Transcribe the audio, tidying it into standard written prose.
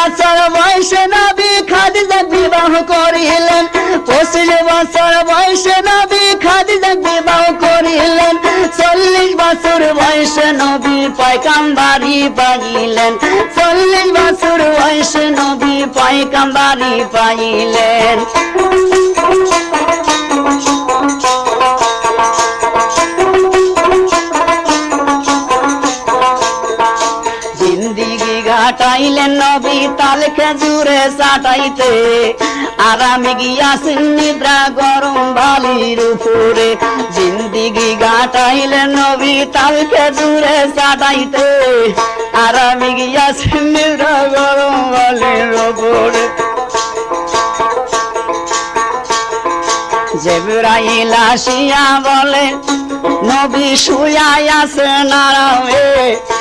বছর বয়সে নবী খাদিজা বিবাহ করিলেন। 25 বছর বয়সে নবী খাদিজা বিবাহ করিলেন। 40 বছর বয়সে নবী পয়গম্বরি পাইলেন। 40 বছর বয়সে নবী পয়গম্বরি পাইলেন। জিন্দিগি কাটাইলেন নবী তাল খেজুরে চাটাইতে, আরামে গিয়াছেন নিদ্রা গরম বালির উপরে। জিন্দিগি কাটাইলেন নবী তাল খেজুরে চাটাইতে, আরামে গিয়াছেন নিদ্রা গরম বালির উপরে। জিবরাইল আসিয়া বলে নবী শুইয়া আছেন আরামে।